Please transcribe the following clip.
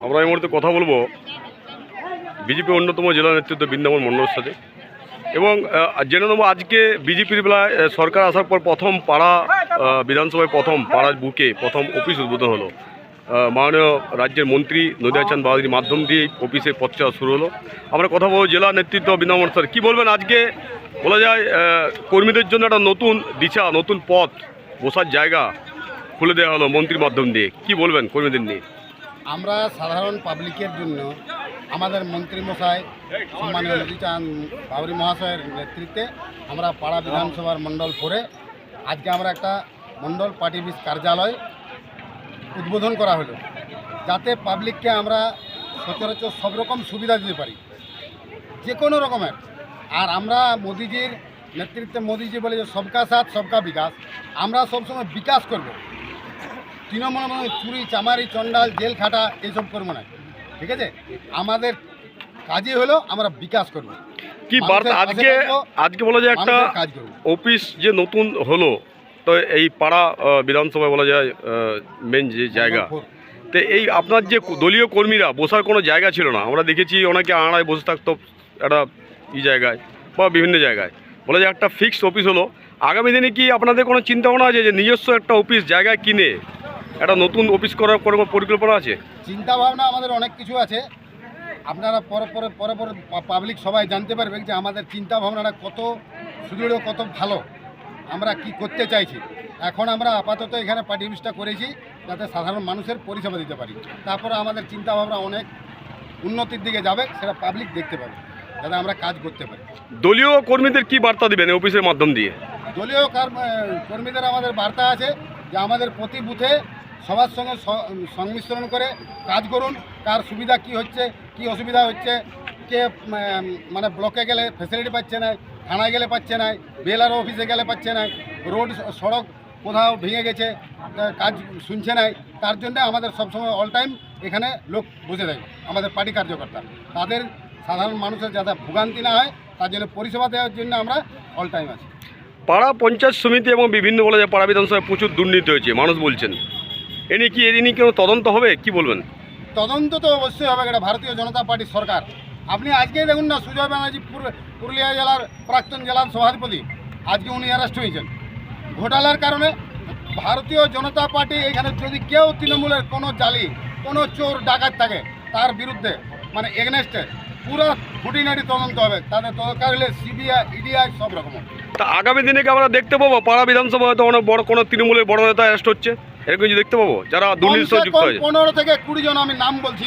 আমরা এই মুহূর্তে কথা বলবো বিজেপি অন্যতম জেলা নেতৃত্ব বৃন্দাবন মণ্ডলের সাথে এবং জেনে নেব আজকে বিজেপির বেলায় সরকার আসার পর প্রথম পাড়া বিধানসভায় প্রথম পাড়ার বুকে প্রথম অফিস উদ্বোধন হলো। মাননীয় রাজ্যের মন্ত্রী নদিয়া চাঁদ বাহাদুরির মাধ্যম দিয়ে অফিসে পথচলা শুরু হলো। আমরা কথা বলবো জেলা নেতৃত্ব বৃন্দাবন স্যার, কী বলবেন আজকে বলা যায় কর্মীদের জন্য একটা নতুন দিশা, নতুন পথ, বসার জায়গা খুলে দেওয়া হলো মন্ত্রীর মাধ্যম দিয়ে, কি বলবেন কর্মীদের নিয়ে? আমরা সাধারণ পাবলিকের জন্য আমাদের মন্ত্রী মশাই সম্মানীয় নদিয়া চাঁদ বাহাদুরি মহাশয়ের নেতৃত্বে আমরা পাড়া বিধানসভার মণ্ডল করে আজকে আমরা একটা মণ্ডল পার্টি অফিস কার্যালয় উদ্বোধন করা হলো, যাতে পাবলিককে আমরা সচরাচর সব রকম সুবিধা দিতে পারি, যে কোনো রকমের। আর আমরা মোদিজির নেতৃত্বে, মোদিজি বলে যে সবকা সাথ সবকা বিকাশ, আমরা সবসময় বিকাশ করব। তৃণমূল চুরি চামারি চন্ডাল জেল খাটা এইসব করবো না, ঠিক আছে? আমাদের কাজই হলো আমরা বিকাশ করব। কি বার্তা আজকে বলা যায় একটা অফিস যে নতুন হলো, তো এই পাড়া বিধানসভায় বলা যায় মেন যে জায়গা, তো এই আপনার যে দলীয় কর্মীরা বসার কোনো জায়গা ছিল না, আমরা দেখেছি অনেকে আড়ায় বসে থাকতো একটা জায়গায় বা বিভিন্ন জায়গায়, বলা যায় একটা ফিক্সড অফিস হলো। আগামী দিনে কি আপনাদের কোনো চিন্তা ভাবনা আছে যে নিজস্ব একটা অফিস জায়গায় কিনে একটা নতুন অফিস করার কোনো পরিকল্পনা আছে? চিন্তা ভাবনা আমাদের অনেক কিছু আছে। আপনারা পরে পাবলিক সবাই জানতে পারবেন যে আমাদের চিন্তা ভাবনাটা কত সুদৃঢ়, কত ভালো, আমরা কি করতে চাইছি। এখন আমরা আপাতত এখানে পার্টি অফিসটা করেছি যাতে সাধারণ মানুষের পরিষেবা দিতে পারি। তারপরে আমাদের চিন্তা ভাবনা অনেক উন্নতির দিকে যাবে, সেটা পাবলিক দেখতে পাবে, যাতে আমরা কাজ করতে পারি। দলীয় কর্মীদের কি বার্তা দিবেন এই অফিসের মাধ্যম দিয়ে? দলীয় কর্মীদের আমাদের বার্তা আছে যে আমাদের প্রতি বুথে সবার সঙ্গে সংমিশ্রণ করে কাজ করুন। কার সুবিধা কি হচ্ছে, কি অসুবিধা হচ্ছে, কে মানে ব্লকে গেলে ফ্যাসিলিটি পাচ্ছে না, থানায় গেলে পাচ্ছে না, বিএলআরও অফিসে গেলে পাচ্ছে না, রোড সড়ক কোথাও ভেঙে গেছে, কাজ শুনছে না, তার জন্য আমাদের সবসময় অল টাইম এখানে লোক বসে থাকে, আমাদের পার্টি কার্যকর্তা। তাদের সাধারণ মানুষের যাতে ভোগান্তি না হয় তার জন্য পরিষেবা দেওয়ার জন্য আমরা অল টাইম আছি। পাড়া পঞ্চায়েত সমিতি এবং বিভিন্ন বলা যায় পাড়া বিধানসভায় প্রচুর দুর্নীতি হয়েছে মানুষ বলছেন, এ নিয়ে কোনো তদন্ত হবে, কি বলবেন? তদন্ত তো অবশ্যই হবে, এটা ভারতীয় জনতা পার্টির সরকার। আপনি আজকেই দেখুন না, সুজয় ব্যানার্জি পুরুলিয়া জেলার প্রাক্তন জেলার সভাধিপতি, আজকে উনি অ্যারেস্ট হয়েছেন ঘোটালার কারণে। ভারতীয় জনতা পার্টি এখানে যদি কেউ তৃণমূলের কোনো জালি, কোনো চোর ডাকাত থাকে তার বিরুদ্ধে মানে এগনেস্টে পুরো খুঁটিনাটি তদন্ত হবে, তাদের দরকার হলে সিবিআই, ইডিআই সব রকম। তা আগামী দিনে কি আমরা দেখতে পাবো পাড়া বিধানসভা হয়তো অনেক বড় কোনো তৃণমূলের বড় নেতা অ্যারেস্ট হচ্ছে, এরকম কিছু দেখতে পাবো যারা দুর্নীতির সাথে যুক্ত হয়েছে? 15 থেকে 20 জন আমি নাম বলছি।